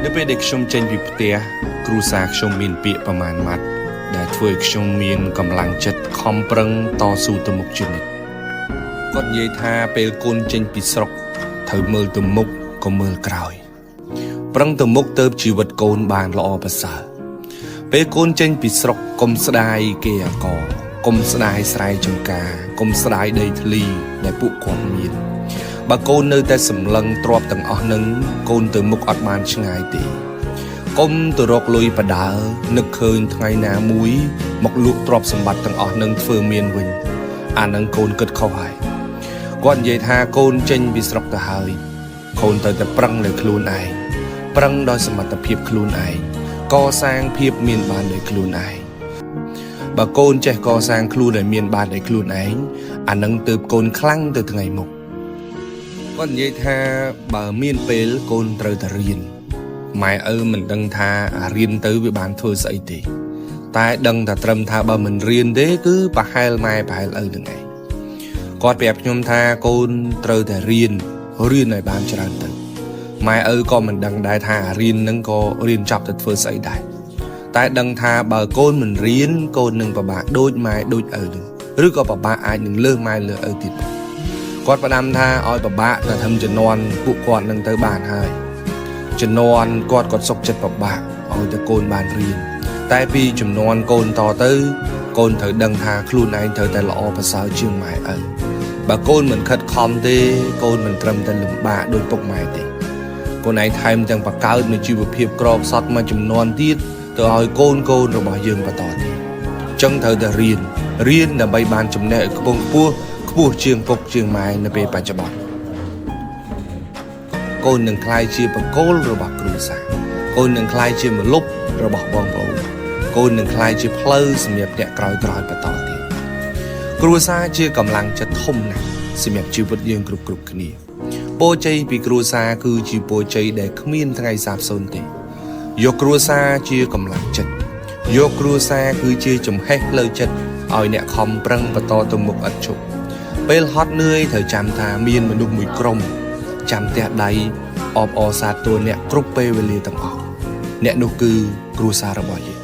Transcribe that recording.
នៅពេលដែលខ្ញុំចេញពីផ្ទះគ្រួសារខ្ញុំមានពាក្យប្រមាណម៉ាត់ដែលធ្វើឲ្យខ្ញុំមានកម្លាំងចិត្តខំប្រឹងតស៊ូទៅមុខជានិច្ចគាត់និយាយថាពេលកូនចេញពីស្រុកត្រូវមើលទៅមុខក៏មើលក្រោយប្រឹងទៅមុខទៅជីវិតកូនបានល្អប្រសើរពេលកូនចេញពីស្រុកកុំស្ដាយគេអាករកុំស្ដាយស្រែចម្ការកុំស្ដាយដីធ្លីដែលពួកគាត់មានបើកូននៅតែសម្លឹងទ្របទាំងអស់នឹងកូនទៅមុខអត់បានឆ្ងាយទេកុំទៅរកលុយបដើនឹកឃើញថ្ងៃណាមួយមកលក់ទ្រព្យសម្បត្តិទាំងអស់នឹងធ្វើមានវិញអានឹងកូនគិតខុសហើយគាត់និយាយថាកូនចេញពីស្រុកទៅហើយកូនទៅតែប្រឹងលើខ្លួនឯងប្រឹងដោយសមត្ថភាពខ្លួនឯងកសាងភាពមានបានដោយខ្លួនឯងបើកូនចេះកសាងខ្លួនឲ្យមានបានដោយខ្លួនឯងអានឹងទើបកូនខ្លាំងទៅថ្ងៃមុខគាត់និយាយថាបើមានពេលកូនត្រូវតែរៀនម៉ែឪមិនដឹងថារៀនទៅវាបានធ្វើស្អីទេតែដឹងតែត្រឹមថាបើមិនរៀនទេគឺប្រហែលម៉ែប្រហែលឪនឹងឯងគាត់ប្រាប់ខ្ញុំថាកូនត្រូវតែរៀនឲ្យបានច្រើនទៅម៉ែឪក៏មិនដឹងដែរថារៀននឹងក៏រៀនចប់ទៅធ្វើស្អីដែរតែដឹងថាបើកូនមិនរៀនកូននឹងពិបាកដូចម៉ែដូចឪនឹងឬក៏ពិបាកអាចនឹងលើសម៉ែលើឪទៀតគាត់ផ្ដាំថាឲ្យពិបាកតែធ្វើជំនាន់ពួកគាត់នឹងទៅបានហើយជំនាន់គាត់សុខចិត្តពិបាកឲ្យតែកូនបានរៀនតែពីជំនាន់កូនតទៅកូនត្រូវដឹងថាខ្លួនឯងត្រូវតែល្អប្រសើរជាងម៉ែឪបើកូនមិនខិតខំទេកូនមិនត្រឹមតែលំបាកដោយពុកម៉ែទេកូនឯងថែមទាំងបង្កើតនូវជីវភាពក្រខ្សត់មួយចំនួនទៀតទៅឲ្យកូនរបស់យើងបន្តទៀតអញ្ចឹងត្រូវតែរៀនដើម្បីបានចំណេះឲ្យខ្ពង់ខ្ពស់ជាងពុកជាងម៉ែនៅពេលបច្ចុប្បន្នកូននឹងក្លាយជាបង្គោលរបស់គ្រួសារកូននឹងក្លាយជាម្លប់របស់បងប្អូនកូននឹងក្លាយជាផ្លូវសម្រាប់អ្នកក្រោយបន្តទៀតគ្រួសារជាកម្លាំងចិត្តធំណាស់សម្រាប់ជីវិតយើងគ្រប់គ្នាពរជ័យពីគ្រួសារគឺជាពរជ័យដែលគ្មានថ្ងៃសាបសូន្យទេយកគ្រួសារជាកម្លាំងចិត្តយកគ្រួសារគឺជាចំហេះផ្លូវចិត្តឲ្យអ្នកខំប្រឹងបន្តទៅមុខឥតឈប់ពេលហត់នឿយត្រូវចាំថាមានមនុស្សមួយក្រុមចាំផ្ទះដៃអបអរសាទរអ្នកគ្រប់ពេលវេលាទាំងអស់អ្នកនោះគឺគ្រួសាររបស់យើង